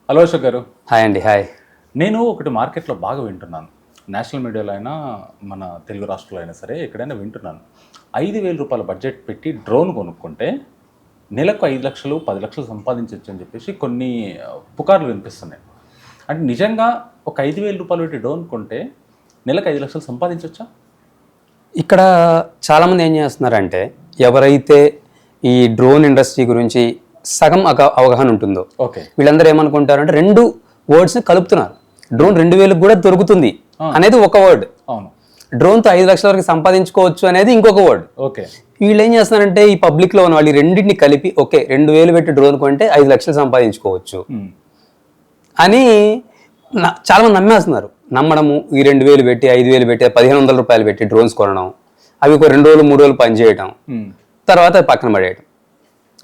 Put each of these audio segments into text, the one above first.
Hello Ashok garu. Hi అండి. Hi. నేను ఒకటి మార్కెట్లో బాగా వింటున్నాను. నేషనల్ మీడియాలో అయినా, మన తెలుగు రాష్ట్రాల్లో అయినా సరే ఎక్కడైనా వింటున్నాను. 5,000 రూపాయల బడ్జెట్ పెట్టి డ్రోన్ కొనుక్కుంటే నెలకు 5 లక్షలు 10 లక్షలు సంపాదించవచ్చు అని చెప్పేసి కొన్ని పుకార్లు వినిపిస్తున్నాయి. అంటే నిజంగా ఒక 5,000 రూపాయలు పెట్టి డ్రోన్ కొంటే నెలకు 5 లక్షలు సంపాదించవచ్చా? ఇక్కడ చాలామంది ఏం చేస్తున్నారంటే, ఎవరైతే ఈ డ్రోన్ ఇండస్ట్రీ గురించి సగం అవగాహన ఉంటుందో ఓకే, వీళ్ళందరూ ఏమనుకుంటారంటే రెండు వర్డ్స్ని కలుపుతున్నారు. డ్రోన్ 2,000 కూడా దొరుకుతుంది అనేది ఒక వర్డ్, అవును. డ్రోన్తో 5 లక్షల వరకు సంపాదించుకోవచ్చు అనేది ఇంకొక వర్డ్. ఓకే, వీళ్ళు ఏం చేస్తున్నారంటే ఈ పబ్లిక్లో ఉన్న వాళ్ళు రెండింటిని కలిపి ఓకే 2,000 పెట్టి డ్రోన్ కొంటే 5 లక్షలు సంపాదించుకోవచ్చు అని చాలామంది నమ్మేస్తున్నారు. నమ్మడము, ఈ 2,000 పెట్టి 5,000 పెట్టి 1,500 రూపాయలు పెట్టి డ్రోన్స్ కొనడం, అవి ఒక 2 రోజులు 3 రోజులు పనిచేయటం, తర్వాత పక్కన పడేయటం.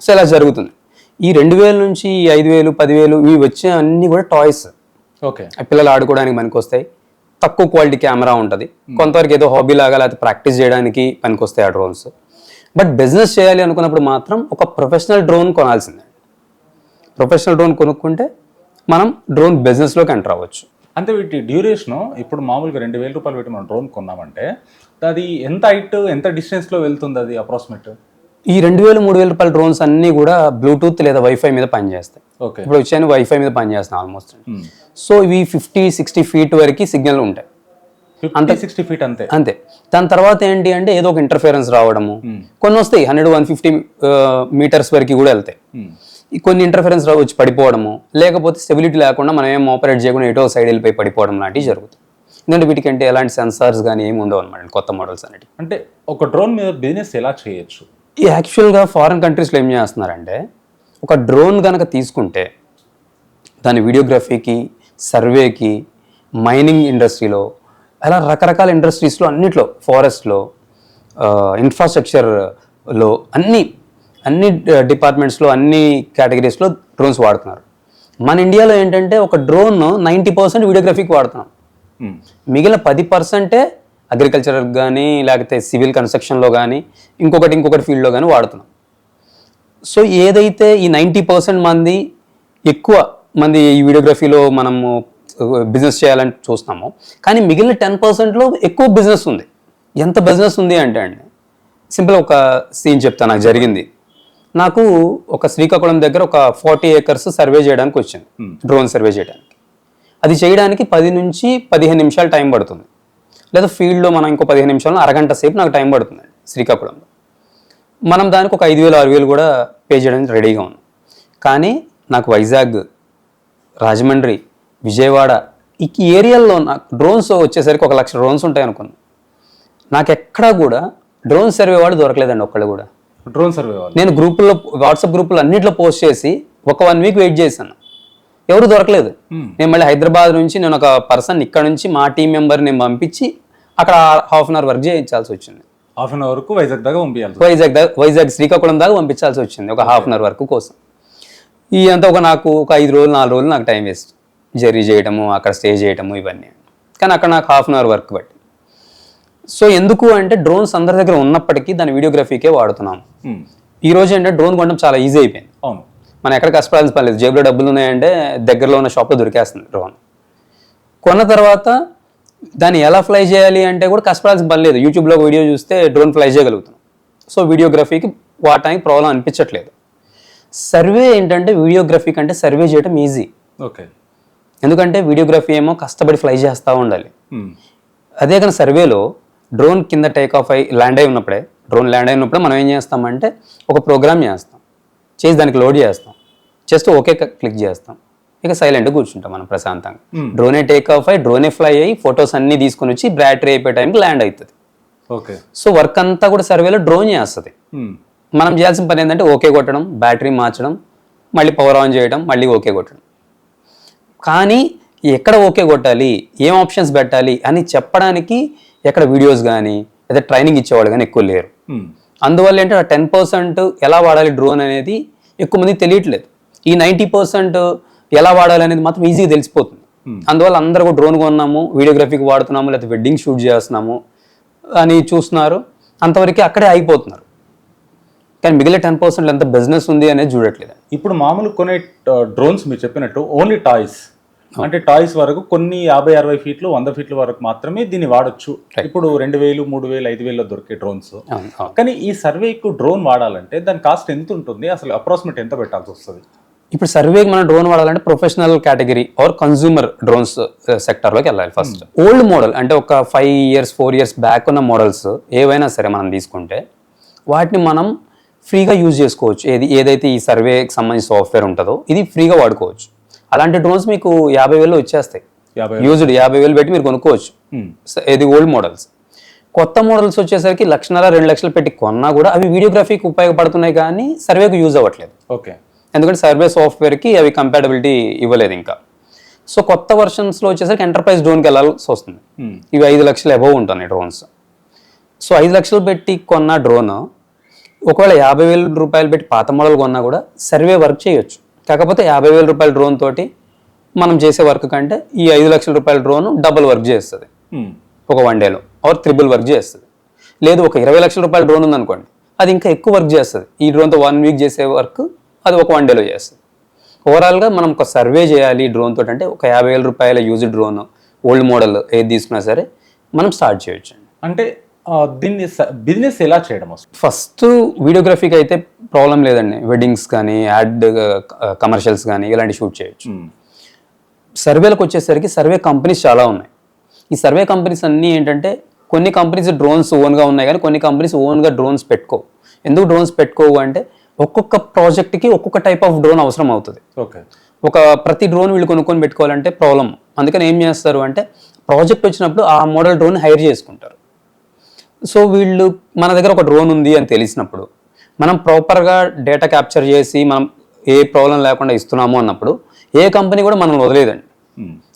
సో ఇలా జరుగుతుంది. ఈ 2,000 నుంచి 5,000 10,000 ఇవి వచ్చే అన్నీ కూడా టాయ్స్. ఓకే, పిల్లలు ఆడుకోవడానికి పనికొస్తాయి. తక్కువ క్వాలిటీ కెమెరా ఉంటుంది, కొంతవరకు ఏదో హాబీ లాగా లేకపోతే ప్రాక్టీస్ చేయడానికి పనికొస్తాయి ఆ డ్రోన్స్. బట్ బిజినెస్ చేయాలి అనుకున్నప్పుడు మాత్రం ఒక ప్రొఫెషనల్ డ్రోన్ కొనాల్సిందే. ప్రొఫెషనల్ డ్రోన్ కొనుక్కుంటే మనం డ్రోన్ బిజినెస్లోకి ఎంటర్ అవ్వచ్చు. అంటే వీటి డ్యూరేషను ఇప్పుడు మామూలుగా 2,000 రూపాయలు పెట్టి మనం డ్రోన్ కొన్నామంటే అది ఎంత హైట్, ఎంత డిస్టెన్స్లో వెళ్తుంది అది అప్రాక్సిమేట్? ఈ 2,000-3,000 రూపాయల డ్రోన్స్ అన్నీ కూడా బ్లూటూత్ లేదా వైఫై మీద పనిచేస్తాయి. ఓకే, ఇప్పుడు వచ్చాను వైఫై మీద పనిచేస్తాయి ఆల్మోస్ట్. సో ఇవి 50-60 ఫీట్ వరకు సిగ్నల్ ఉంటాయి. 50-60 ఫీట్ అంతే. అంతే. దాని తర్వాత ఏంటి అంటే ఏదో ఒక ఇంటర్ఫిరెన్స్ రావడము, కొన్ని వస్తాయి 100-150 మీటర్స్ వరకు కూడా వెళ్తాయి. కొన్ని ఇంటర్ఫిరెన్స్ వచ్చి పడిపోవడము, లేకపోతే స్టెబిలిటీ లేకుండా మనం ఏం ఆపరేట్ చేయకుండా ఎటో సైడ్ వెళ్ళిపోయి పడిపోవడం లాంటివి జరుగుతుంది. ఎందుకంటే వీటికంటే ఎలాంటి సెన్సార్స్ కానీ ఏమి ఉండవు అనమాట కొత్త మోడల్స్ అనేవి. అంటే ఒక డ్రోన్ మీద బిజినెస్ ఎలా చేయొచ్చు? ఈ యాక్చువల్గా ఫారిన్ కంట్రీస్లో ఏం చేస్తున్నారంటే, ఒక డ్రోన్ కనుక తీసుకుంటే దాని వీడియోగ్రఫీకి, సర్వేకి, మైనింగ్ ఇండస్ట్రీలో, అలా రకరకాల ఇండస్ట్రీస్లో అన్నిట్లో, ఫారెస్ట్లో, ఇన్ఫ్రాస్ట్రక్చర్లో అన్ని డిపార్ట్మెంట్స్లో అన్ని కేటగిరీస్లో డ్రోన్స్ వాడుతున్నారు. మన ఇండియాలో ఏంటంటే ఒక డ్రోన్ 90% వీడియోగ్రఫీకి వాడుతున్నాం, మిగిలిన 10% అగ్రికల్చర్ కానీ లేకపోతే సివిల్ కన్స్ట్రక్షన్లో కానీ ఇంకొకటి ఫీల్డ్లో కానీ వాడుతున్నాం. సో ఏదైతే ఈ 90% మంది ఎక్కువ మంది ఈ వీడియోగ్రఫీలో మనము బిజినెస్ చేయాలని చూస్తున్నామో, కానీ మిగిలిన 10%లో ఎక్కువ బిజినెస్ ఉంది. ఎంత బిజినెస్ ఉంది అంటే అండి, సింపుల్ ఒక సీన్ చెప్తాను. నాకు జరిగింది. నాకు ఒక శ్రీకాకుళం దగ్గర ఒక 40 acres సర్వే చేయడానికి వచ్చింది, డ్రోన్ సర్వే చేయడానికి. అది చేయడానికి 10 నుంచి 15 నిమిషాలు టైం పడుతుంది, లేదా ఫీల్డ్లో మనం ఇంకో 15 నిమిషాలు అరగంట సేపు నాకు టైం పడుతుంది శ్రీకాకుళంలో. మనం దానికి ఒక 5,000-6,000 కూడా పే చేయడానికి రెడీగా ఉన్నాం. కానీ నాకు వైజాగ్, రాజమండ్రి, విజయవాడ ఈ ఏరియాల్లో నాకు డ్రోన్స్ వచ్చేసరికి 1,00,000 డ్రోన్స్ ఉంటాయి అనుకున్నాను. నాకు ఎక్కడా కూడా డ్రోన్ సర్వే వాడు దొరకలేదండి, ఒక్కళ్ళు కూడా. డ్రోన్ సర్వే వాళ్ళు నేను గ్రూపుల్లో, వాట్సాప్ గ్రూపుల్లో అన్నింటిలో పోస్ట్ చేసి ఒక 1 వీక్ వెయిట్ చేశాను, ఎవరు దొరకలేదు. నేను మళ్ళీ హైదరాబాద్ నుంచి నేను ఒక పర్సన్ ఇక్కడ నుంచి మా టీం మెంబర్ నేను పంపించి అక్కడ ½ అన్ అవర్ వర్క్ చేయించాల్సి వచ్చింది. ½ అన్ అవర్కు వైజాగ్ దాకా పంపించాలి. వైజాగ్ శ్రీకాకుళం దాకా పంపించాల్సి వచ్చింది ఒక ½ అన్ అవర్ వర్క్ కోసం. ఈ అంతా నాకు ఒక 5 రోజులు 4 రోజులు నాకు టైం వేస్ట్, జర్నీ చేయడము, అక్కడ స్టే చేయడము ఇవన్నీ. కానీ అక్కడ నాకు ½ అన్ అవర్ వర్క్ బట్టి. సో ఎందుకు అంటే డ్రోన్స్ అందరి దగ్గర ఉన్నప్పటికీ దాని వీడియోగ్రఫీకే వాడుతున్నాం. ఈ రోజు ఏంటంటే డ్రోన్ కొనడం చాలా ఈజీ అయిపోయింది. అవును, మనం ఎక్కడ కష్టపడాల్సిన పని లేదు. జేబులో డబ్బులు ఉన్నాయంటే దగ్గరలో ఉన్న షాప్లో దొరికేస్తుంది డ్రోన్. కొన్న తర్వాత దాన్ని ఎలా ఫ్లై చేయాలి అంటే కూడా కష్టపడాల్సిన పని లేదు. యూట్యూబ్లో వీడియో చూస్తే డ్రోన్ ఫ్లై చేయగలుగుతున్నాం. సో వీడియోగ్రఫీకి వాడటానికి ప్రాబ్లం అనిపించట్లేదు. సర్వే ఏంటంటే వీడియోగ్రఫీ కంటే సర్వే చేయడం ఈజీ. ఓకే, ఎందుకంటే వీడియోగ్రఫీ ఏమో కష్టపడి ఫ్లై చేస్తూ ఉండాలి. అదే కానీ సర్వేలో డ్రోన్ కింద టేక్ ఆఫ్ అయ్యి ల్యాండ్ అయి ఉన్నప్పుడే మనం ఏం చేస్తామంటే ఒక ప్రోగ్రామ్ చేసి దానికి లోడ్ చేస్తాం, జస్ట్ ఓకే క్లిక్ చేస్తాం, ఇక సైలెంట్గా కూర్చుంటాం మనం ప్రశాంతంగా. డ్రోనే టేక్ ఆఫ్ అయ్యి డ్రోనే ఫ్లై అయ్యి ఫొటోస్ అన్ని తీసుకొని వచ్చి బ్యాటరీ అయిపోయే టైంకి ల్యాండ్ అవుతుంది. ఓకే, సో వర్క్ అంతా కూడా సర్వేలో డ్రోన్ చేస్తుంది. మనం చేయాల్సిన పని ఏంటంటే ఓకే కొట్టడం, బ్యాటరీ మార్చడం, మళ్ళీ పవర్ ఆన్ చేయడం, మళ్ళీ ఓకే కొట్టడం. కానీ ఎక్కడ ఓకే కొట్టాలి, ఏం ఆప్షన్స్ పెట్టాలి అని చెప్పడానికి ఎక్కడ వీడియోస్ కానీ లేదా ట్రైనింగ్ ఇచ్చేవాళ్ళు కానీ ఎక్కువ లేరు. అందువల్ల ఏంటంటే 10% ఎలా వాడాలి డ్రోన్ అనేది ఎక్కువ మందికి తెలియట్లేదు. ఈ 90% ఎలా వాడాలి అనేది మాత్రం ఈజీగా తెలిసిపోతుంది. అందువల్ల అందరూ కూడా డ్రోన్ కొన్నాము, వీడియోగ్రఫీకి వాడుతున్నాము, లేకపోతే వెడ్డింగ్ షూట్ చేస్తున్నాము అని చూస్తున్నారు, అంతవరకు అక్కడే అయిపోతున్నారు. కానీ మిగిలిన 10% ఎంత బిజినెస్ ఉంది అనేది చూడట్లేదు. ఇప్పుడు మామూలు కొనే డ్రోన్స్ మీరు చెప్పినట్టు ఓన్లీ టాయ్స్, అంటే టాయ్స్ వరకు కొన్ని 50-60 ఫీట్లు 100 ఫీట్ల వరకు మాత్రమే దీన్ని వాడొచ్చు. ఇప్పుడు 2000, 3000, 5000 దొరికే డ్రోన్స్. కానీ ఈ సర్వేకు డ్రోన్ వాడాలంటే దాని కాస్ట్ ఎంత ఉంటుంది, అసలు అప్రాక్సిమేట్ ఎంత పెట్టాల్సి వస్తుంది? ఇప్పుడు సర్వేకి మనం డ్రోన్ వాడాలంటే professional category or consumer drones సెక్టర్లోకి వెళ్ళాలి ఫస్ట్. ఓల్డ్ మోడల్ అంటే ఒక 5 years 4 years బ్యాక్ ఉన్న మోడల్స్ ఏవైనా సరే మనం తీసుకుంటే వాటిని మనం ఫ్రీగా యూజ్ చేసుకోవచ్చు. ఏదైతే ఈ సర్వేకి సంబంధించిన సాఫ్ట్వేర్ ఉంటుందో ఇది ఫ్రీగా వాడుకోవచ్చు. అలాంటి డ్రోన్స్ మీకు 50,000 వచ్చేస్తాయి. యూజ్డ్ 50,000 పెట్టి మీరు కొనుక్కోవచ్చు. ఇది ఓల్డ్ మోడల్స్. కొత్త మోడల్స్ వచ్చేసరికి 1,50,000 2 లక్షలు పెట్టి కొన్నా కూడా అవి వీడియోగ్రఫీకి ఉపయోగపడుతున్నాయి కానీ సర్వేకు యూజ్ అవ్వట్లేదు. ఓకే, ఎందుకంటే సర్వే సాఫ్ట్వేర్కి అవి కంపాటబిలిటీ ఇవ్వలేదు ఇంకా. సో కొత్త వర్షన్స్లో వచ్చేసరికి ఎంటర్ప్రైజ్ డ్రోన్కి వెళ్ళాల్సి వస్తుంది. ఇవి 5 లక్షలు అబోవ్ ఉంటున్నాయి డ్రోన్స్. సో 5 లక్షలు పెట్టి కొన్న డ్రోన్ ఒకవేళ 50,000 రూపాయలు పెట్టి పాత మోడల్ కొన్నా కూడా సర్వే వర్క్ చేయొచ్చు. కాకపోతే 50,000 రూపాయల డ్రోన్ తోటి మనం చేసే వర్క్ కంటే ఈ 5 లక్షల రూపాయల డ్రోన్ డబుల్ వర్క్ చేస్తుంది ఒక 1 డేలో, ఆర్ త్రిబుల్ వర్క్ చేస్తుంది. లేదు ఒక 20 లక్షల రూపాయల డ్రోన్ ఉందనుకోండి, అది ఇంకా ఎక్కువ వర్క్ చేస్తుంది. ఈ డ్రోన్తో 1 వీక్ చేసే వర్క్ అది ఒక 1 డేలో చేస్తుంది. ఓవరాల్గా మనం ఒక సర్వే చేయాలి డ్రోన్ తోటి అంటే ఒక 50,000 రూపాయల యూజ్ డ్రోన్ ఓల్డ్ మోడల్ ఏది తీసుకున్నా సరే మనం స్టార్ట్ చేయొచ్చు. అంటే దీన్ని బిజినెస్ ఎలా చేయడం వస్తుంది? ఫస్ట్ వీడియోగ్రఫీకి అయితే ప్రాబ్లం లేదండి. వెడ్డింగ్స్ కానీ యాడ్ కమర్షియల్స్ కానీ ఇలాంటి షూట్ చేయొచ్చు. సర్వేలకు వచ్చేసరికి సర్వే కంపెనీస్ చాలా ఉన్నాయి. ఈ సర్వే కంపెనీస్ అన్నీ ఏంటంటే కొన్ని కంపెనీస్ డ్రోన్స్ ఓన్గా ఉన్నాయి కానీ కొన్ని కంపెనీస్ ఓన్గా డ్రోన్స్ పెట్టుకోవు. ఎందుకు డ్రోన్స్ పెట్టుకోవు అంటే ఒక్కొక్క ప్రాజెక్ట్కి ఒక్కొక్క టైప్ ఆఫ్ డ్రోన్ అవసరం అవుతుంది. ఓకే, ఒక ప్రతి డ్రోన్ వీళ్ళు కొనుక్కొని పెట్టుకోవాలంటే ప్రాబ్లం. అందుకని ఏం చేస్తారు అంటే ప్రాజెక్ట్ వచ్చినప్పుడు ఆ మోడల్ డ్రోన్ హైర్ చేసుకుంటారు. సో వీళ్ళు మన దగ్గర ఒక డ్రోన్ ఉంది అని తెలిసినప్పుడు మనం ప్రాపర్గా డేటా క్యాప్చర్ చేసి మనం ఏ ప్రాబ్లం లేకుండా ఇస్తున్నాము అన్నప్పుడు ఏ కంపెనీ కూడా మనం వదిలేదండి.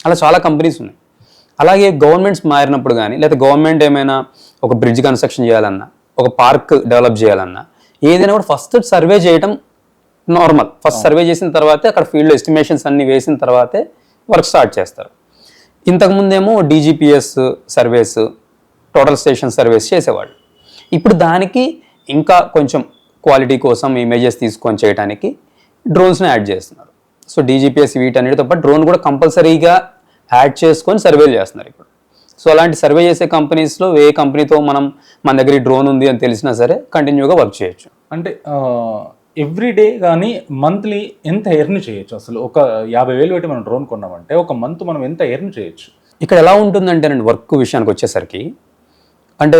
అలా చాలా కంపెనీస్ ఉన్నాయి. అలాగే గవర్నమెంట్స్ మారినప్పుడు కానీ లేదా గవర్నమెంట్ ఏమైనా ఒక బ్రిడ్జ్ కన్స్ట్రక్షన్ చేయాలన్నా ఒక పార్క్ డెవలప్ చేయాలన్నా ఏదైనా కూడా ఫస్ట్ సర్వే చేయడం నార్మల్. ఫస్ట్ సర్వే చేసిన తర్వాతే అక్కడ ఫీల్డ్లో ఎస్టిమేషన్స్ అన్ని వేసిన తర్వాతే వర్క్ స్టార్ట్ చేస్తారు. ఇంతకుముందేమో DGPS surveys, total station surveys చేసేవాళ్ళు. ఇప్పుడు దానికి ఇంకా కొంచెం క్వాలిటీ కోసం ఇమేజెస్ తీసుకొని చేయడానికి డ్రోన్స్ని యాడ్ చేస్తున్నారు. సో డీజీపీఎస్ వీటన్నిటితో పాటు డ్రోన్ కూడా కంపల్సరీగా యాడ్ చేసుకొని సర్వేలు చేస్తున్నారు ఇప్పుడు. సో అలాంటి సర్వే చేసే కంపెనీస్లో ఏ కంపెనీతో మన దగ్గర డ్రోన్ ఉంది అని తెలిసినా సరే కంటిన్యూగా వర్క్ చేయొచ్చు. అంటే ఎవ్రీ డే కానీ మంత్లీ ఎంత ఎర్న్ చేయొచ్చు? అసలు ఒక 50,000 పెట్టి మనం డ్రోన్ కొన్నామంటే ఒక మంత్ మనం ఎంత ఎర్న్ చేయొచ్చు? ఇక్కడ ఎలా ఉంటుందంటేనండి వర్క్ విషయానికి వచ్చేసరికి, అంటే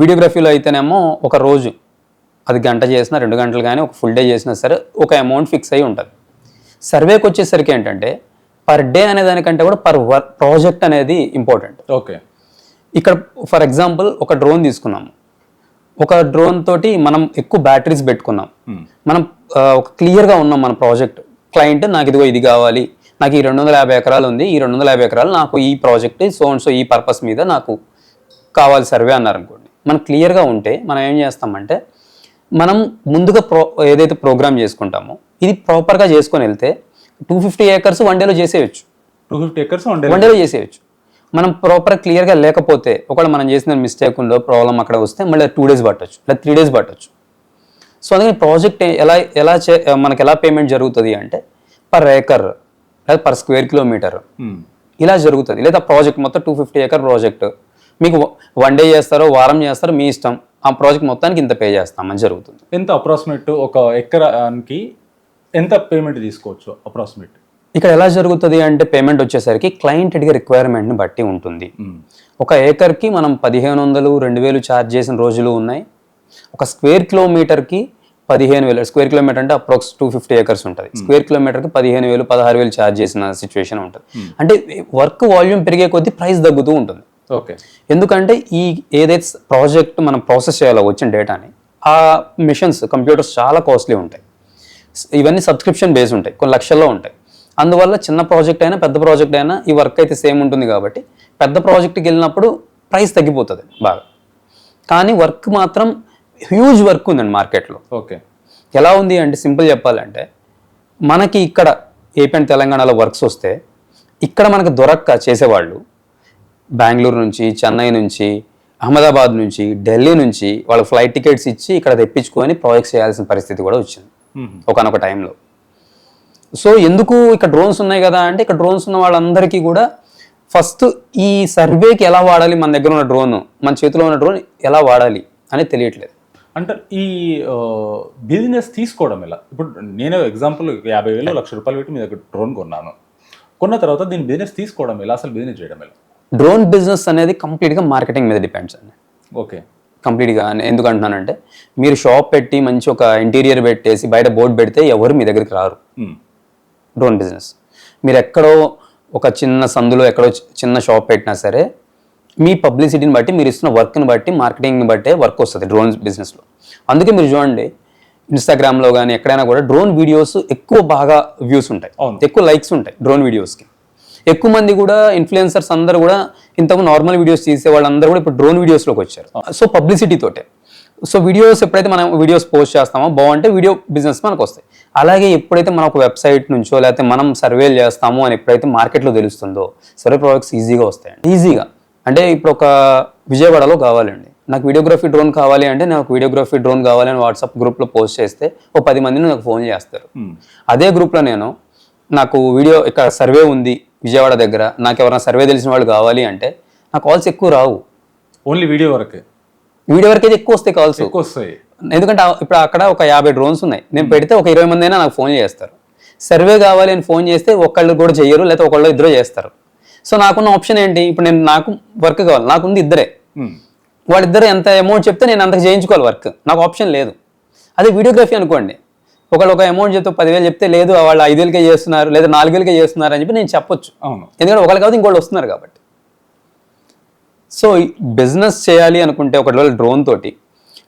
వీడియోగ్రఫీలో అయితేనేమో ఒక రోజు అది గంట చేసినా 2 గంటలు కానీ ఒక ఫుల్ డే చేసినా సరే ఒక అమౌంట్ ఫిక్స్ అయ్యి ఉంటుంది. సర్వేకి వచ్చేసరికి ఏంటంటే పర్ డే అనే దానికంటే కూడా పర్ ప్రాజెక్ట్ అనేది ఇంపార్టెంట్. ఓకే, ఇక్కడ ఫర్ ఎగ్జాంపుల్ ఒక డ్రోన్ తీసుకున్నాము. ఒక డ్రోన్ తోటి మనం ఎక్కువ బ్యాటరీస్ పెట్టుకున్నాం. మనం ఒక క్లియర్గా ఉన్నాం మన ప్రాజెక్ట్. క్లయింట్ నాకు ఇదిగో ఇది కావాలి, నాకు ఈ 250 ఎకరాలు ఉంది, ఈ 250 ఎకరాలు నాకు ఈ ప్రాజెక్ట్ సో ఈ పర్పస్ మీద నాకు కావాలి సర్వే అన్నారు అనుకోండి. మనం క్లియర్గా ఉంటే మనం ఏం చేస్తామంటే మనం ముందుగా ఏదైతే ప్రోగ్రామ్ చేసుకుంటామో ఇది ప్రాపర్గా చేసుకొని వెళ్తే 250 acres 1 డేలో చేసేయచ్చు. 250 acres 1 డేలో చేసేయచ్చు. మనం ప్రాపర్ క్లియర్గా లేకపోతే ఒకవేళ మనం చేసిన మిస్టేక్ ఉందో ప్రాబ్లం అక్కడ వస్తే మళ్ళీ 2 days పట్టచ్చు లేదా 3 days పట్టచ్చు. సో అందుకని ప్రాజెక్ట్ మనకి ఎలా పేమెంట్ జరుగుతుంది అంటే పర్ ఏకర్ లేదా పర్ స్క్వేర్ కిలోమీటర్ ఇలా జరుగుతుంది. లేదా ప్రాజెక్ట్ మొత్తం 250 acre ప్రాజెక్ట్ మీకు 1 day చేస్తారో వారం చేస్తారో మీ ఇష్టం. ఆ ప్రాజెక్ట్ మొత్తానికి ఇంత పే చేస్తామని జరుగుతుంది. ఎంత అప్రాక్సిమేట్ ఒక ఎకరానికి ఎంత పేమెంట్ తీసుకోవచ్చు అప్రాక్సిమేట్? ఇక్కడ ఎలా జరుగుతుంది అంటే పేమెంట్ వచ్చేసరికి క్లయింట్ అడిగే రిక్వైర్మెంట్ని బట్టి ఉంటుంది. ఒక ఏకర్కి మనం 1,500 2,000 ఛార్జ్ చేసిన రోజులు ఉన్నాయి. ఒక స్క్వేర్ కిలోమీటర్కి 15,000. స్క్వేర్ కిలోమీటర్ అంటే అప్రాక్స్ 250 acres ఉంటుంది. స్క్వేర్ కిలోమీటర్కి 15,000 16,000 ఛార్జ్ చేసిన సిచ్యువేషన్ ఉంటుంది. అంటే వర్క్ వాల్యూమ్ పెరిగే కొద్దీ ప్రైస్ తగ్గుతూ ఉంటుంది. ఓకే, ఎందుకంటే ఏదైతే ప్రాజెక్ట్ మనం ప్రాసెస్ చేయాలో వచ్చిన డేటాని ఆ మిషన్స్ కంప్యూటర్స్ చాలా కాస్ట్లీ ఉంటాయి. ఇవన్నీ సబ్స్క్రిప్షన్ బేస్ ఉంటాయి, కొన్ని లక్షల్లో ఉంటాయి. అందువల్ల చిన్న ప్రాజెక్ట్ అయినా పెద్ద ప్రాజెక్ట్ అయినా ఈ వర్క్ అయితే సేమ్ ఉంటుంది కాబట్టి పెద్ద ప్రాజెక్ట్కి వెళ్ళినప్పుడు ప్రైస్ తగ్గిపోతుంది బాగా. కానీ వర్క్ మాత్రం హ్యూజ్ వర్క్ ఉందండి మార్కెట్లో. ఓకే, ఎలా ఉంది అంటే సింపుల్ చెప్పాలంటే మనకి ఇక్కడ ఏపీ అండ్ తెలంగాణలో వర్క్స్ వస్తే ఇక్కడ మనకు దొరక్క చేసేవాళ్ళు బెంగళూరు నుంచి చెన్నై నుంచి అహ్మదాబాద్ నుంచి ఢిల్లీ నుంచి వాళ్ళకి ఫ్లైట్ టికెట్స్ ఇచ్చి ఇక్కడ తెప్పించుకొని ప్రాజెక్ట్స్ చేయాల్సిన పరిస్థితి కూడా వచ్చింది ఒకనొక టైంలో. సో ఎందుకు ఇక్కడ డ్రోన్స్ ఉన్నాయి కదా అంటే, ఇక్కడ డ్రోన్స్ ఉన్న వాళ్ళందరికీ కూడా ఫస్ట్ ఈ సర్వేకి ఎలా వాడాలి, మన దగ్గర ఉన్న డ్రోన్, మన చేతిలో ఉన్న డ్రోన్ ఎలా వాడాలి అనేది తెలియట్లేదు. అంటే ఈ బిజినెస్ తీసుకోవడం ఎలా? ఇప్పుడు నేను ఎగ్జాంపుల్ 50,000 1,00,000 పెట్టి మీ దగ్గర డ్రోన్ కొన్న తర్వాత దీని బిజినెస్ తీసుకోవడం ఎలా, అసలు బిజినెస్ చేయడం ఎలా? డ్రోన్ బిజినెస్ అనేది కంప్లీట్గా మార్కెటింగ్ మీద డిపెండ్స్ అండి. ఓకే, కంప్లీట్గా. ఎందుకు అంటున్నానంటే, మీరు షాప్ పెట్టి మంచి ఒక ఇంటీరియర్ పెట్టేసి బయట బోర్డు పెడితే ఎవరు మీ దగ్గరికి రారు. డ్రోన్ బిజినెస్ మీరు ఎక్కడో ఒక చిన్న సందులో ఎక్కడో చిన్న షాప్ పెట్టినా సరే, మీ పబ్లిసిటీని బట్టి, మీరు ఇస్తున్న వర్క్ని బట్టి, మార్కెటింగ్ని బట్టే వర్క్ వస్తుంది డ్రోన్ బిజినెస్లో. అందుకే మీరు చూడండి, ఇన్స్టాగ్రామ్లో కానీ ఎక్కడైనా కూడా డ్రోన్ వీడియోస్ ఎక్కువ బాగా వ్యూస్ ఉంటాయి, ఎక్కువ లైక్స్ ఉంటాయి డ్రోన్ వీడియోస్కి. ఎక్కువ మంది కూడా ఇన్ఫ్లుయెన్సర్స్ అందరూ కూడా ఇంతకు నార్మల్ వీడియోస్ తీసే వాళ్ళందరూ కూడా ఇప్పుడు డ్రోన్ వీడియోస్లోకి వచ్చారు. సో పబ్లిసిటీ తోటే. సో వీడియోస్ ఎప్పుడైతే మనం వీడియోస్ పోస్ట్ చేస్తామో బాగుంటే వీడియో బిజినెస్ మనకు వస్తాయి. అలాగే ఎప్పుడైతే మనం ఒక వెబ్సైట్ నుంచో లేకపోతే మనం సర్వేలు చేస్తామో అని ఎప్పుడైతే మార్కెట్లో తెలుస్తుందో సర్వే ప్రాజెక్ట్స్ ఈజీగా వస్తాయండి. ఈజీగా అంటే ఇప్పుడు ఒక విజయవాడలో కావాలండి, నాకు వీడియోగ్రఫీ డ్రోన్ కావాలి అంటే, నేను ఒక వీడియోగ్రఫీ డ్రోన్ కావాలి అని వాట్సాప్ గ్రూప్లో పోస్ట్ చేస్తే ఓ 10 మందిని నాకు ఫోన్ చేస్తారు. అదే గ్రూప్లో నేను నాకు వీడియో ఇక్కడ సర్వే ఉంది విజయవాడ దగ్గర, నాకు ఎవరైనా సర్వే తెలిసిన వాళ్ళు కావాలి అంటే నా కాల్స్ ఎక్కువ రావు. ఓన్లీ వీడియో వరకే అయితే ఎక్కువ వస్తాయి కాల్స్. ఎందుకంటే ఇప్పుడు అక్కడ ఒక 50 డ్రోన్స్ ఉన్నాయి, నేను పెడితే ఒక 20 మంది అయినా నాకు ఫోన్ చేస్తారు. సర్వే కావాలి అని ఫోన్ చేస్తే ఒకళ్ళు కూడా చెయ్యరు, లేకపోతే ఒకళ్ళు ఇద్దరు చేస్తారు. సో నాకున్న ఆప్షన్ ఏంటి, ఇప్పుడు నాకు వర్క్ కావాలి, నాకుంది ఇద్దరే, వాళ్ళిద్దరు ఎంత అమౌంట్ చెప్తే నేను అంతకు చేయించుకోవాలి వర్క్, నాకు ఆప్షన్ లేదు. అదే వీడియోగ్రఫీ అనుకోండి, ఒకళ్ళు ఒక అమౌంట్ చెప్తే 10,000 చెప్తే లేదు వాళ్ళు 5,000కే చేస్తున్నారు లేదా 4,000కే చేస్తున్నారు అని చెప్పి నేను చెప్పొచ్చు. ఎందుకంటే ఒకళ్ళు కాదు ఇంకోళ్ళు వస్తున్నారు కాబట్టి. సో బిజినెస్ చేయాలి అనుకుంటే ఒకవేళ డ్రోన్ తోటి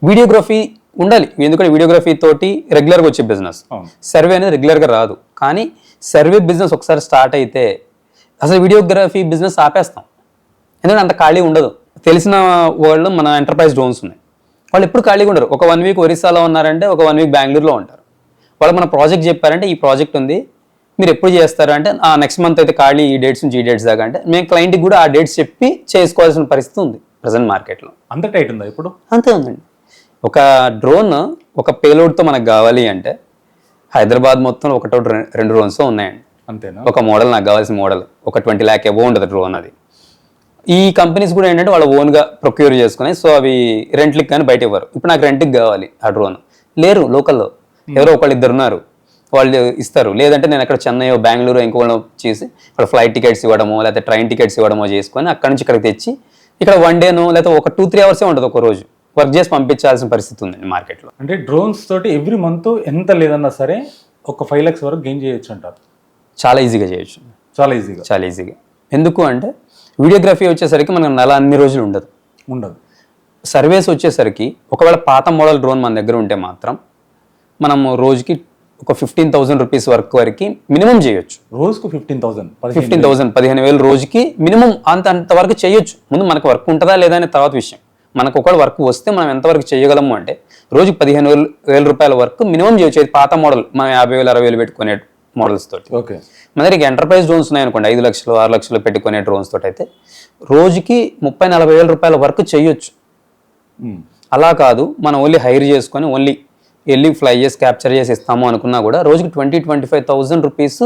వీడియోగ్రఫీ ఉండాలి, ఎందుకంటే వీడియోగ్రఫీ తోటి రెగ్యులర్గా వచ్చే బిజినెస్. సర్వే అనేది రెగ్యులర్గా రాదు, కానీ సర్వే బిజినెస్ ఒకసారి స్టార్ట్ అయితే అసలు వీడియోగ్రఫీ బిజినెస్ ఆపేస్తాం, ఎందుకంటే అంత ఖాళీ ఉండదు. తెలిసిన వాళ్ళు మన ఎంటర్ప్రైజ్ డ్రోన్స్ ఉన్నాయి, వాళ్ళు ఎప్పుడు ఖాళీగా ఉండరు. ఒక 1 వీక్ ఒరిస్సాలో ఉన్నారంటే ఒక 1 వీక్ బెంగళూరులో ఉంటారు. వాళ్ళు మన ప్రాజెక్ట్ చెప్పారంటే ఈ ప్రాజెక్ట్ ఉంది మీరు ఎప్పుడు చేస్తారు అంటే నెక్స్ట్ మంత్ అయితే ఖాళీ ఈ డేట్స్ నుంచి ఈ డేట్స్ దాకా అంటే మేము క్లయింట్కి కూడా ఆ డేట్స్ చెప్పి చేసుకోవాల్సిన పరిస్థితి ఉంది ప్రజెంట్ మార్కెట్లో. అంత టైట్ ఉందా ఇప్పుడు? అంతే ఉందండి. ఒక డ్రోన్ ఒక పేలోడ్తో మనకు కావాలి అంటే హైదరాబాద్ మొత్తం 1-2 డ్రోన్స్ ఉన్నాయండి. అంతేనా? ఒక మోడల్ నాకు కావాల్సిన మోడల్ ఒక 20 lakh అబోవ్ ఉంటుంది డ్రోన్. అది ఈ కంపెనీస్ కూడా ఏంటంటే వాళ్ళు ఓన్గా ప్రొక్యూర్ చేసుకుని, సో అవి రెంట్లకి కానీ బయట ఇవ్వరు. ఇప్పుడు నాకు రెంట్కి కావాలి ఆ డ్రోన్, లేరు లోకల్లో, ఎవరో ఒకళ్ళు ఇద్దరు ఉన్నారు, వాళ్ళు ఇస్తారు. లేదంటే నేను అక్కడ చెన్నై బెంగళూరు ఇంకోళ్ళు చేసి ఇక్కడ ఫ్లైట్ టికెట్స్ ఇవ్వడమో లేకపోతే ట్రైన్ టికెట్స్ ఇవ్వడమో చేసుకొని అక్కడ నుంచి ఇక్కడికి తెచ్చి ఇక్కడ 1 డేనో లేకపోతే ఒక 2-3 అవర్సే ఉంటుంది ఒక రోజు వర్క్ చేసి పంపించాల్సిన పరిస్థితి ఉందండి మార్కెట్లో. అంటే డ్రోన్స్ తోటి ఎవ్రీ మంత్ ఎంత లేదన్నా సరే ఒక 5 lakhs వరకు గెయిన్ చేయొచ్చు అంటారు? చాలా ఈజీగా చేయొచ్చు, చాలా ఈజీగా. ఎందుకు అంటే వీడియోగ్రఫీ వచ్చేసరికి మనకు నెల అన్ని రోజులు ఉండదు. సర్వేస్ వచ్చేసరికి ఒకవేళ పాత మోడల్ డ్రోన్ మన దగ్గర ఉంటే మాత్రం మనం రోజుకి ఒక 15,000 రూపీస్ వరకు మినిమం చేయొచ్చు. రోజుకు 15,000 15,000 రోజుకి మినిమం అంతవరకు చేయొచ్చు. ముందు మనకు వర్క్ ఉంటుందా లేదా అనే తర్వాత విషయం. మనకు ఒకవేళ వర్క్ వస్తే మనం ఎంతవరకు చేయగలము అంటే రోజుకి 15,000 రూపాయల వరకు మినిమం చేయొచ్చు. పాత మోడల్ మనం 50,000 60,000 పెట్టుకునే మోడల్స్ తోటి. ఓకే, మన దగ్గర ఎంటర్ప్రైజ్ డ్రోన్స్ ఉన్నాయనుకోండి 5 లక్షలు 6 లక్షలు పెట్టుకునే డ్రోన్స్ తోటి అయితే రోజుకి 30,000-40,000 రూపాయల వరకు చేయొచ్చు. అలా కాదు మనం ఓన్లీ హైర్ చేసుకొని ఓన్లీ వెళ్ళి ఫ్లై చేసి క్యాప్చర్ చేసి ఇస్తాము అనుకున్నా కూడా రోజుకి 20,000-25,000 రూపీస్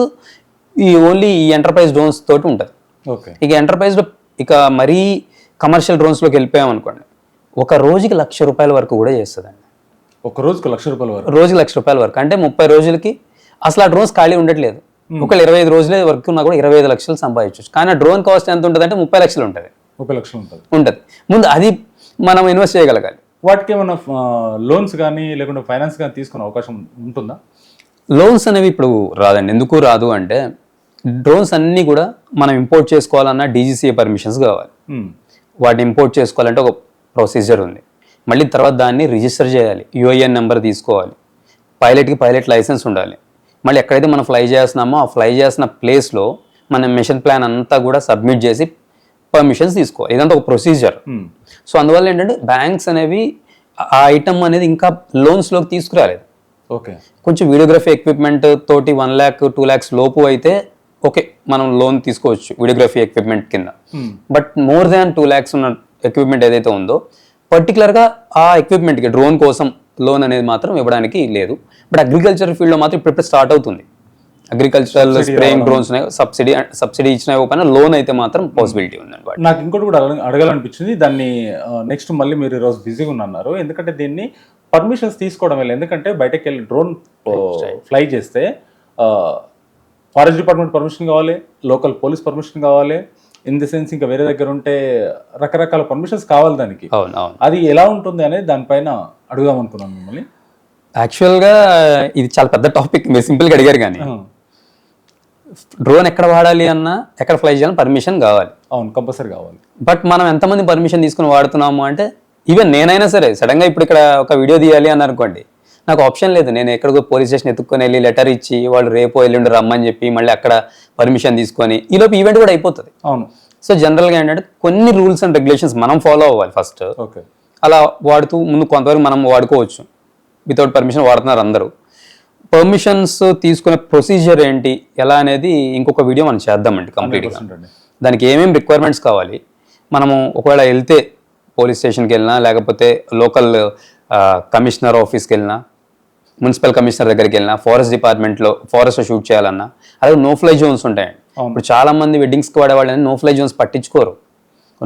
ఈ ఓన్లీ ఈ ఎంటర్ప్రైజ్ డ్రోన్స్ తోటి ఉంటుంది. ఇక ఎంటర్ప్రైజ్లో ఇక మరీ కమర్షియల్ డ్రోన్స్లోకి వెళ్ళిపోయాం అనుకోండి ఒక రోజుకి 1,00,000 రూపాయల వరకు కూడా చేస్తుందండి. ఒక రోజుకి 1,00,000 రూపాయల వరకు, రోజుకి 1,00,000 రూపాయల వరకు అంటే 30 రోజులకి అసలు ఆ డ్రోన్స్ ఖాళీ ఉండట్లేదు. ఒకళ్ళు 25 రోజులే వర్క్ ఉన్నా కూడా 25 లక్షలు సంపాదించవచ్చు. కానీ ఆ డ్రోన్ కాస్ట్ ఎంత ఉంటుంది అంటే 30 లక్షలు ఉంటుంది. 30 లక్షలు ఉంటుంది. ముందు అది మనం ఇన్వెస్ట్ చేయగలగాలి. వాటికి ఏమైనా లోన్స్ కానీ లేకుంటే ఫైనాన్స్ కానీ తీసుకునే అవకాశం ఉంటుందా? లోన్స్ అనేవి ఇప్పుడు రాదండి. ఎందుకు రాదు అంటే డ్రోన్స్ అన్నీ కూడా మనం ఇంపోర్ట్ చేసుకోవాలన్నా DGCA పర్మిషన్స్ కావాలి. వాటిని ఇంపోర్ట్ చేసుకోవాలంటే ఒక ప్రొసీజర్ ఉంది. మళ్ళీ తర్వాత దాన్ని రిజిస్టర్ చేయాలి, UIN నెంబర్ తీసుకోవాలి, పైలట్ లైసెన్స్ ఉండాలి. మళ్ళీ ఎక్కడైతే మనం ఫ్లై చేస్తున్నామో ఆ ఫ్లై చేసిన ప్లేస్లో మన మిషన్ ప్లాన్ అంతా కూడా సబ్మిట్ చేసి పర్మిషన్స్ తీసుకోవాలి. ఇదంతా ఒక ప్రొసీజర్. సో అందువల్ల ఏంటంటే బ్యాంక్స్ అనేవి ఆ ఐటమ్ అనేది ఇంకా లోన్స్లోకి తీసుకురాలేదు. ఓకే, కొంచెం వీడియోగ్రఫీ ఎక్విప్మెంట్ తోటి 1 lakh 2 lakhs లోపు అయితే ఓకే మనం లోన్ తీసుకోవచ్చు వీడియోగ్రఫీ ఎక్విప్మెంట్ కింద. బట్ మోర్ దాన్ 2 lakhs ఉన్న ఎక్విప్మెంట్ ఏదైతే ఉందో పర్టికులర్గా ఆ ఎక్విప్మెంట్కి డ్రోన్ కోసం లోన్ అనేది మాత్రం ఇవ్వడానికి లేదు. బట్ అగ్రికల్చర్ ఫీల్డ్లో మాత్రం ఇప్పుడు స్టార్ట్ అవుతుంది. అగ్రికల్చరల్ స్ప్రేయింగ్ డ్రోన్స్ సబ్సిడీ ఇచ్చిన ఇవ్వకపోయినా లోన్ అయితే మాత్రం పాసిబిలిటీ ఉందండి. నాకు ఇంకోటి కూడా అడగాలనిపించింది, దాన్ని నెక్స్ట్ మళ్ళీ మీరు ఈరోజు బిజీగా ఉన్నారు, ఎందుకంటే దీన్ని పర్మిషన్స్ తీసుకోవడం వల్ల, ఎందుకంటే బయటకు వెళ్ళి డ్రోన్ ఫ్లై చేస్తే ఫారెస్ట్ డిపార్ట్మెంట్ పర్మిషన్ కావాలి, లోకల్ పోలీస్ పర్మిషన్ కావాలి, ఇన్ ది సెన్స్ ఇంకా వేరే దగ్గర ఉంటే రకరకాల పర్మిషన్స్ కావాలి దానికి. అది ఎలా ఉంటుంది అనేది దానిపైన అడుగుదాం అనుకున్నాను మిమ్మల్ని. యాక్చువల్గా ఇది చాలా పెద్ద టాపిక్, మీరు సింపుల్గా అడిగారు. కానీ డ్రోన్ ఎక్కడ వాడాలి అన్నా, ఎక్కడ ఫ్లై చేయాలని పర్మిషన్ కావాలి. అవును, కంపల్సరీ కావాలి. బట్ మనం ఎంతమంది పర్మిషన్ తీసుకుని వాడుతున్నాము అంటే, ఈవెన్ నేనైనా సరే సడన్గా ఇప్పుడు ఇక్కడ ఒక వీడియో తీయాలి అని అనుకోండి, నాకు ఆప్షన్ లేదు. నేను ఎక్కడికో పోలీస్ స్టేషన్ ఎత్తుక్కొని వెళ్ళి లెటర్ ఇచ్చి వాళ్ళు రేపో ఎల్లుండి రమ్మని చెప్పి మళ్ళీ అక్కడ పర్మిషన్ తీసుకొని ఈలోపు ఈవెంట్ కూడా అయిపోతుంది. అవును. సో జనరల్గా ఏంటంటే కొన్ని రూల్స్ అండ్ రెగ్యులేషన్స్ మనం ఫాలో అవ్వాలి ఫస్ట్. ఓకే. అలా వాడుతూ ముందు కొంతవరకు మనం వాడుకోవచ్చు. వితౌట్ పర్మిషన్ వాడుతున్నారు అందరూ. పర్మిషన్స్ తీసుకునే ప్రొసీజర్ ఏంటి, ఎలా అనేది ఇంకొక వీడియో మనం చేద్దామండి కంప్లీట్గా. దానికి ఏమేమి రిక్వైర్మెంట్స్ కావాలి, మనము ఒకవేళ వెళ్తే పోలీస్ స్టేషన్కి వెళ్ళినా, లేకపోతే లోకల్ కమిషనర్ ఆఫీస్కి వెళ్ళినా, మున్సిపల్ కమిషనర్ దగ్గరికి వెళ్ళినా, ఫారెస్ట్ డిపార్ట్మెంట్లో ఫారెస్ట్ షూట్ చేయాలన్నా, అలాగే నో ఫ్లై జోన్స్ ఉంటాయండి. ఇప్పుడు చాలా మంది వెడ్డింగ్స్కి వాడేవాళ్ళని నో ఫ్లై జోన్స్ పట్టించుకోరు.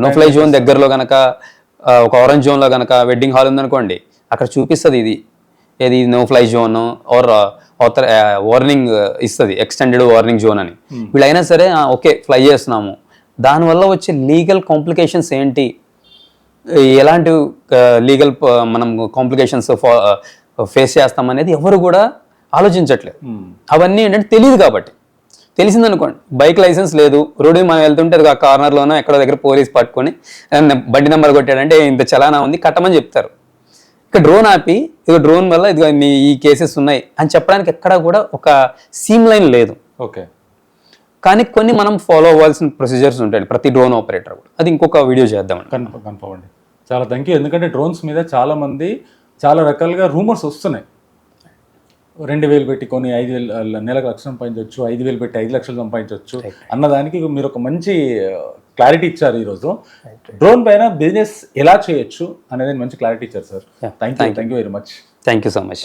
నో ఫ్లై జోన్ దగ్గరలో కనుక ఒక ఆరెంజ్ జోన్లో కనుక వెడ్డింగ్ హాల్ ఉందనుకోండి, అక్కడ చూపిస్తుంది ఏది no fly zone or warning ఇస్తుంది, ఎక్స్టెండెడ్ వార్నింగ్ జోన్ అని. వీళ్ళైనా సరే ఓకే ఫ్లై చేస్తున్నాము, దానివల్ల వచ్చే లీగల్ కాంప్లికేషన్స్ ఏంటి, ఎలాంటి లీగల్ మనం కాంప్లికేషన్స్ ఫేస్ చేస్తామనేది ఎవరు కూడా ఆలోచించట్లేదు. అవన్నీ ఏంటంటే తెలియదు. కాబట్టి తెలిసిందనుకోండి, బైక్ లైసెన్స్ లేదు, రోడ్డు మనం వెళ్తుంటే అది ఆ కార్నర్లోనో ఎక్కడో దగ్గర పోలీస్ పట్టుకొని బండి నెంబర్ కొట్టాడంటే ఇంత చలానా ఉంది కట్టమని చెప్తారు. ఇక డ్రోన్ ఆపి ఇక డ్రోన్ వల్ల ఇదిగో ఈ కేసెస్ ఉన్నాయి అని చెప్పడానికి ఎక్కడా కూడా ఒక సీమ్ లైన్ లేదు. ఓకే. కానీ కొన్ని మనం ఫాలో అవ్వాల్సిన ప్రొసీజర్స్ ఉంటాయి ప్రతి డ్రోన్ ఆపరేటర్ కూడా. అది ఇంకొక వీడియో చేద్దామండి. కన్ఫర్మ్ అండి. చాలా థ్యాంక్ యూ. ఎందుకంటే డ్రోన్స్ మీద చాలా మంది చాలా రకాలుగా రూమర్స్ వస్తున్నాయి. 2,000 పెట్టి కొని 5,000 నెలకు లక్ష సంపాదించవచ్చు, 5,000 పెట్టి 5 లక్షలు సంపాదించవచ్చు అన్నదానికి మీరు ఒక మంచి క్లారిటీ ఇచ్చారు ఈరోజు. డ్రోన్ పైన బిజినెస్ ఎలా చేయొచ్చు అనేది మంచి క్లారిటీ ఇచ్చారు sir. Thank you very much. Thank you so much.